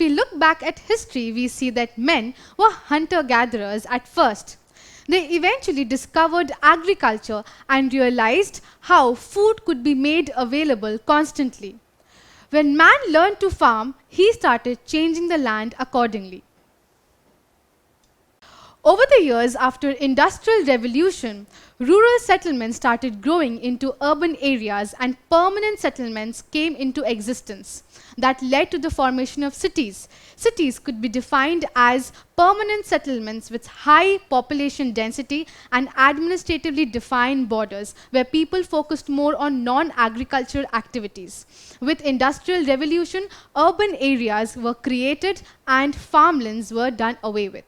we look back at history, we see that men were hunter-gatherers at first. They eventually discovered agriculture and realized how food could be made available constantly. When man learned to farm, he started changing the land accordingly. Over the years after Industrial Revolution, rural settlements started growing into urban areas and permanent settlements came into existence. That led to the formation of cities. Cities could be defined as permanent settlements with high population density and administratively defined borders where people focused more on non-agricultural activities. With Industrial Revolution, urban areas were created and farmlands were done away with.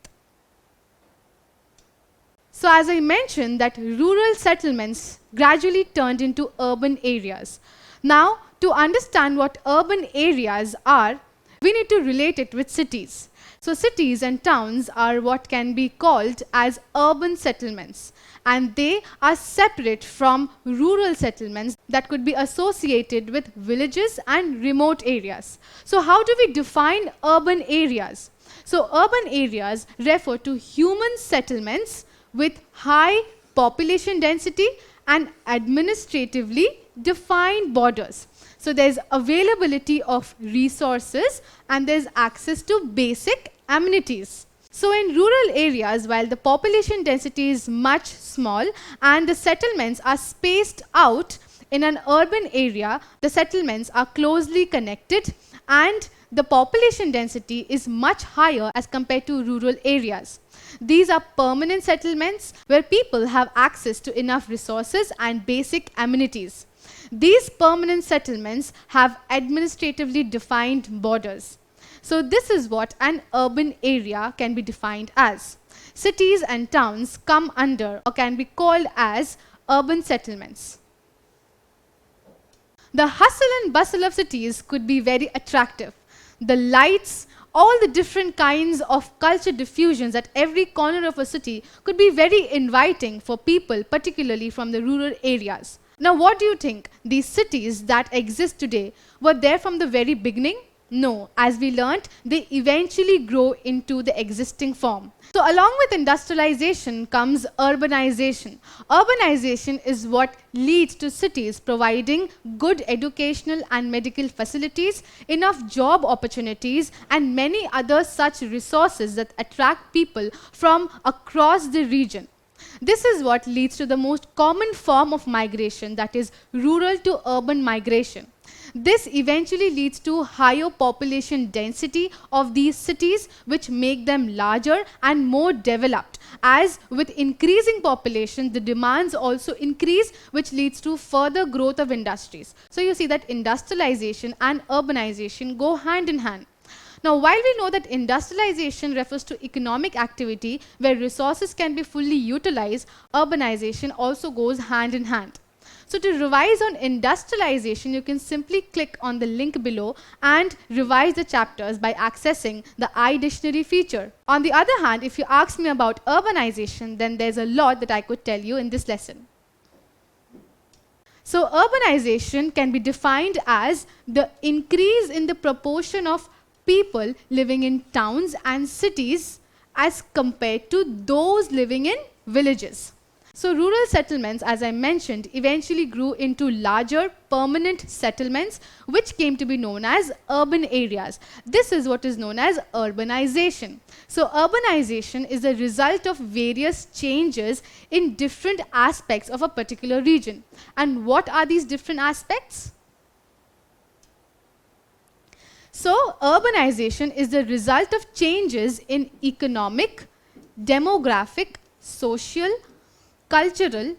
So as I mentioned that rural settlements gradually turned into urban areas. Now, to understand what urban areas are, we need to relate it with cities. So cities and towns are what can be called as urban settlements, and they are separate from rural settlements that could be associated with villages and remote areas. So how do we define urban areas? So urban areas refer to human settlements with high population density and administratively defined borders. So there's availability of resources and there's access to basic amenities. So in rural areas, while the population density is much small and the settlements are spaced out, in an urban area, the settlements are closely connected and the population density is much higher as compared to rural areas. These are permanent settlements where people have access to enough resources and basic amenities. These permanent settlements have administratively defined borders. So this is what an urban area can be defined as. Cities and towns come under or can be called as urban settlements. The hustle and bustle of cities could be very attractive. The lights, all the different kinds of culture diffusions at every corner of a city could be very inviting for people, particularly from the rural areas. Now, what do you think? These cities that exist today were there from the very beginning? No, as we learnt, they eventually grow into the existing form. So along with industrialization comes urbanization. Urbanization is what leads to cities providing good educational and medical facilities, enough job opportunities, and many other such resources that attract people from across the region. This is what leads to the most common form of migration, that is rural to urban migration. This eventually leads to higher population density of these cities, which make them larger and more developed. As with increasing population, the demands also increase, which leads to further growth of industries. So you see that industrialization and urbanization go hand in hand. Now, while we know that industrialization refers to economic activity where resources can be fully utilized, urbanization also goes hand in hand. So to revise on industrialization, you can simply click on the link below and revise the chapters by accessing the iDictionary feature. On the other hand, if you ask me about urbanization, then there's a lot that I could tell you in this lesson. So urbanization can be defined as the increase in the proportion of people living in towns and cities as compared to those living in villages. So rural settlements, as I mentioned, eventually grew into larger permanent settlements which came to be known as urban areas. This is what is known as urbanization. So urbanization is a result of various changes in different aspects of a particular region. And what are these different aspects? So urbanization is the result of changes in economic, demographic, social, cultural,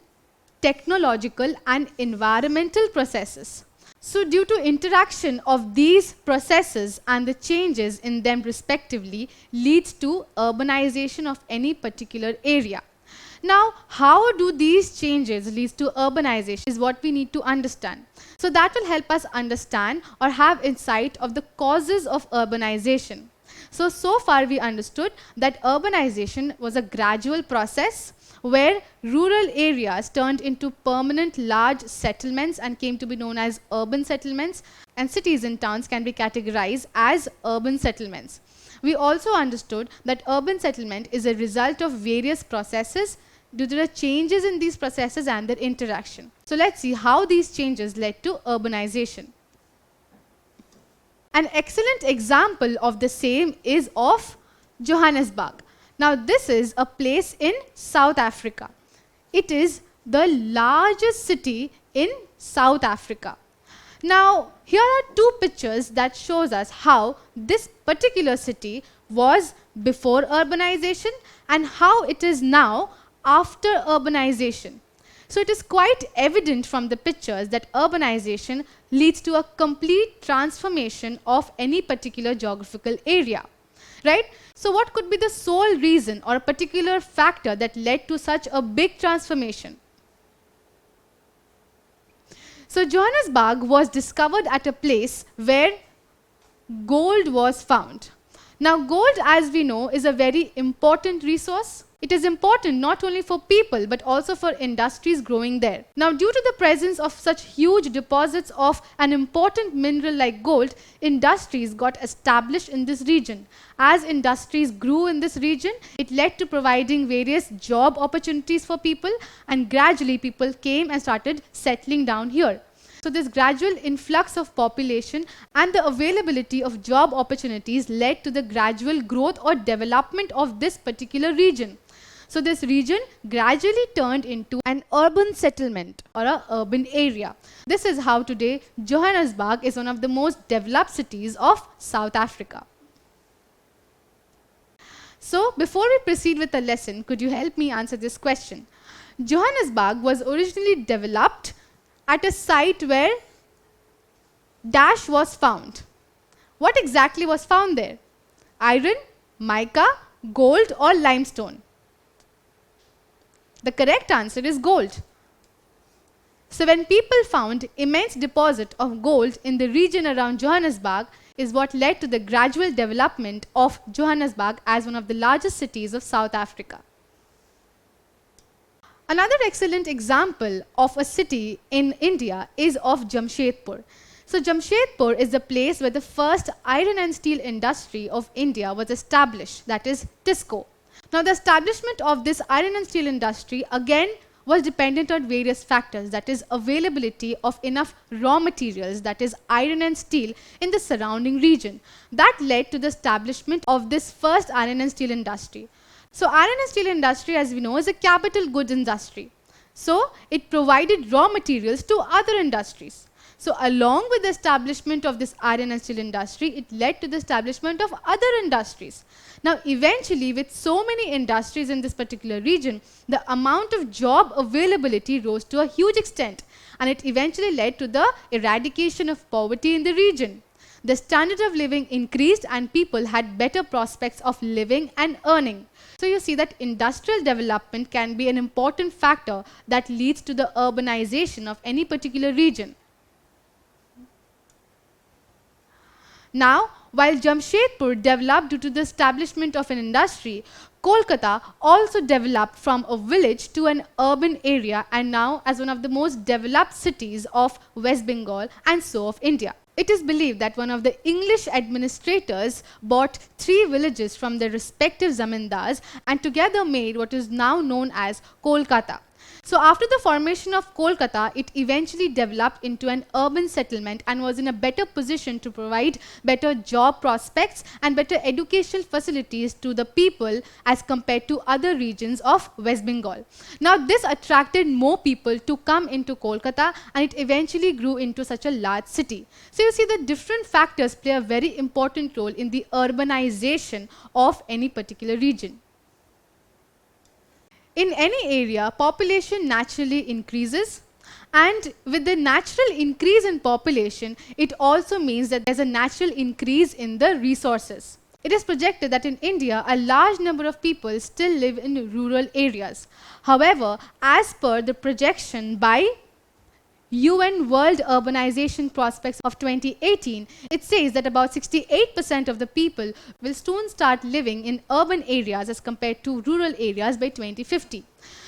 technological and environmental processes. So due to interaction of these processes and the changes in them respectively leads to urbanization of any particular area. Now, how do these changes lead to urbanization is what we need to understand. So that will help us understand or have insight of the causes of urbanization. So far we understood that urbanization was a gradual process where rural areas turned into permanent large settlements and came to be known as urban settlements, and cities and towns can be categorized as urban settlements. We also understood that urban settlement is a result of various processes due to the changes in these processes and their interaction. So let's see how these changes led to urbanization. An excellent example of the same is of Johannesburg. Now this is a place in South Africa. It is the largest city in South Africa. Now here are two pictures that shows us how this particular city was before urbanization and how it is now after urbanization. So it is quite evident from the pictures that urbanization leads to a complete transformation of any particular geographical area, right? So what could be the sole reason or a particular factor that led to such a big transformation? So Johannesburg was discovered at a place where gold was found. Now gold, as we know, is a very important resource. It is important not only for people but also for industries growing there. Now due to the presence of such huge deposits of an important mineral like gold, industries got established in this region. As industries grew in this region, it led to providing various job opportunities for people, and gradually people came and started settling down here. So this gradual influx of population and the availability of job opportunities led to the gradual growth or development of this particular region. So this region gradually turned into an urban settlement or an urban area. This is how today Johannesburg is one of the most developed cities of South Africa. So before we proceed with the lesson, could you help me answer this question? Johannesburg was originally developed at a site where dash was found. What exactly was found there? Iron, mica, gold or limestone? The correct answer is gold. So when people found immense deposit of gold in the region around Johannesburg is what led to the gradual development of Johannesburg as one of the largest cities of South Africa. Another excellent example of a city in India is of Jamshedpur. So Jamshedpur is the place where the first iron and steel industry of India was established, that is TISCO. Now the establishment of this iron and steel industry again was dependent on various factors, that is availability of enough raw materials, that is iron and steel, in the surrounding region. That led to the establishment of this first iron and steel industry. So iron and steel industry, as we know, is a capital goods industry. So it provided raw materials to other industries. So along with the establishment of this iron and steel industry, it led to the establishment of other industries. Now eventually, with so many industries in this particular region, the amount of job availability rose to a huge extent, and it eventually led to the eradication of poverty in the region. The standard of living increased and people had better prospects of living and earning. So you see that industrial development can be an important factor that leads to the urbanization of any particular region. Now, while Jamshedpur developed due to the establishment of an industry, Kolkata also developed from a village to an urban area and now as one of the most developed cities of West Bengal and so of India. It is believed that one of the English administrators bought 3 villages from their respective zamindars and together made what is now known as Kolkata. So after the formation of Kolkata, it eventually developed into an urban settlement and was in a better position to provide better job prospects and better educational facilities to the people as compared to other regions of West Bengal. Now this attracted more people to come into Kolkata and it eventually grew into such a large city. So you see the different factors play a very important role in the urbanization of any particular region. In any area, population naturally increases, and with the natural increase in population, it also means that there's a natural increase in the resources. It is projected that in India, a large number of people still live in rural areas. However, as per the projection by UN World Urbanization Prospects of 2018, it says that about 68% of the people will soon start living in urban areas as compared to rural areas by 2050.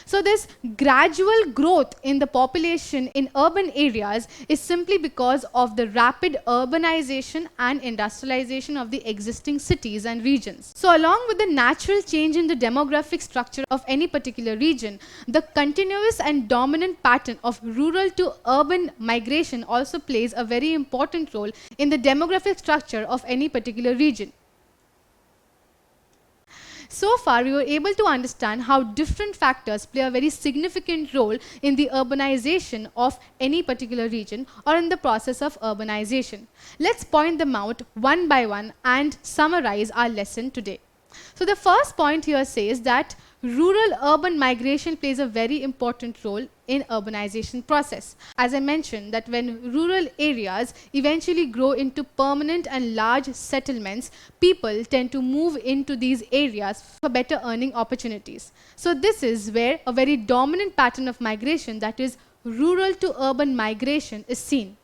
So this gradual growth in the population in urban areas is simply because of the rapid urbanization and industrialization of the existing cities and regions. So along with the natural change in the demographic structure of any particular region, the continuous and dominant pattern of rural to urban migration also plays a very important role in the demographic structure of any particular region. So far, we were able to understand how different factors play a very significant role in the urbanization of any particular region or in the process of urbanization. Let's point them out one by one and summarize our lesson today. So the first point here says that rural-urban migration plays a very important role in urbanization process. As I mentioned, that when rural areas eventually grow into permanent and large settlements, people tend to move into these areas for better earning opportunities. So this is where a very dominant pattern of migration, that is rural to urban migration, is seen.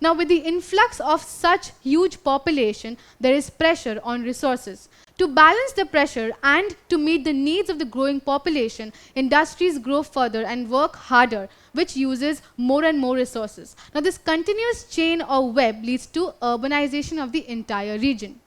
Now, with the influx of such huge population, there is pressure on resources. To balance the pressure and to meet the needs of the growing population, industries grow further and work harder, which uses more and more resources. Now, this continuous chain or web leads to urbanization of the entire region.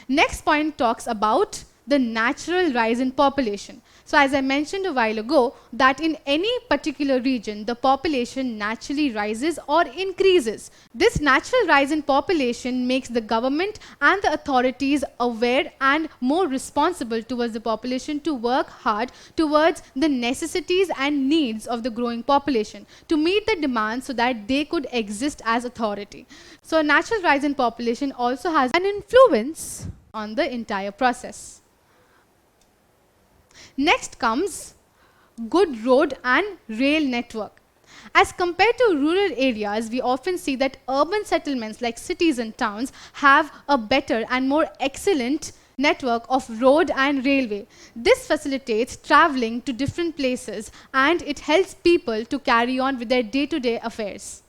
Next point talks about the natural rise in population. So as I mentioned a while ago, that in any particular region, the population naturally rises or increases. This natural rise in population makes the government and the authorities aware and more responsible towards the population to work hard towards the necessities and needs of the growing population, to meet the demands so that they could exist as authority. So a natural rise in population also has an influence on the entire process. Next comes good road and rail network. As compared to rural areas, we often see that urban settlements like cities and towns have a better and more excellent network of road and railway. This facilitates traveling to different places and it helps people to carry on with their day-to-day affairs.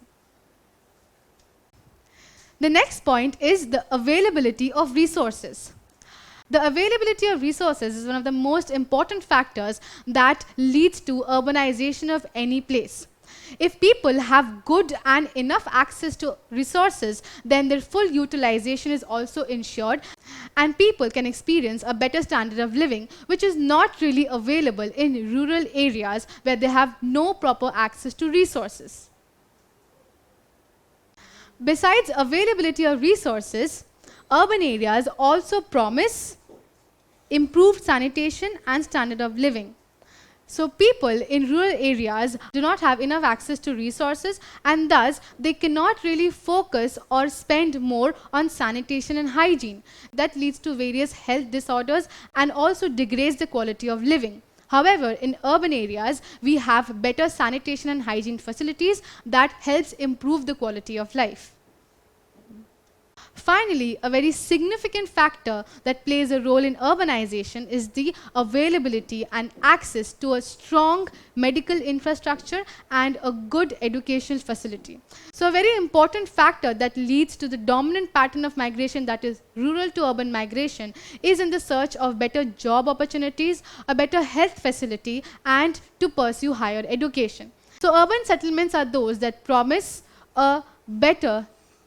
The next point is the availability of resources. The availability of resources is one of the most important factors that leads to urbanization of any place. If people have good and enough access to resources, then their full utilization is also ensured and people can experience a better standard of living, which is not really available in rural areas where they have no proper access to resources. Besides availability of resources, urban areas also promise improved sanitation and standard of living. So people in rural areas do not have enough access to resources and thus they cannot really focus or spend more on sanitation and hygiene. That leads to various health disorders and also degrades the quality of living. However, in urban areas, we have better sanitation and hygiene facilities that helps improve the quality of life. Finally, a very significant factor that plays a role in urbanization is the availability and access to a strong medical infrastructure and a good educational facility. So a very important factor that leads to the dominant pattern of migration, that is rural to urban migration, is in the search of better job opportunities, a better health facility, and to pursue higher education. So urban settlements are those that promise a better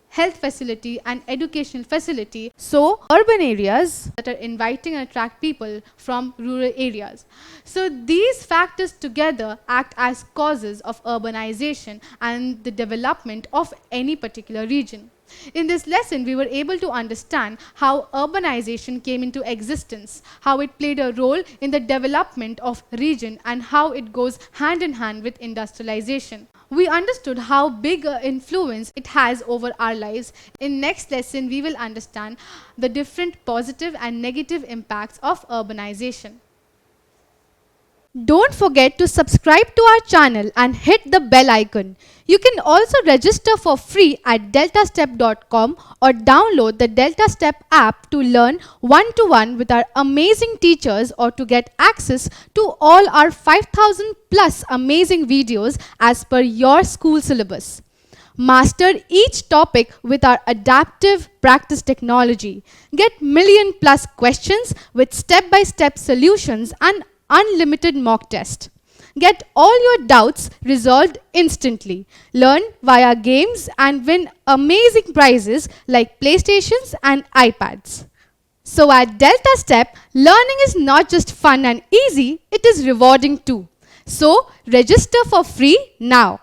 health facility and educational facility. So urban areas that are inviting and attract people from rural areas. So these factors together act as causes of urbanization and the development of any particular region. In this lesson, we were able to understand how urbanization came into existence, how it played a role in the development of region and how it goes hand in hand with industrialization. We understood how big an influence it has over our lives. In next lesson, we will understand the different positive and negative impacts of urbanization. Don't forget to subscribe to our channel and hit the bell icon. You can also register for free at DeltaStep.com or download the DeltaStep app to learn one-to-one with our amazing teachers or to get access to all our 5,000 plus amazing videos as per your school syllabus. Master each topic with our adaptive practice technology. Get million plus questions with step-by-step solutions and unlimited mock test. Get all your doubts resolved instantly. Learn via games and win amazing prizes like PlayStations and iPads. So at DeltaStep, learning is not just fun and easy, it is rewarding too. So register for free now.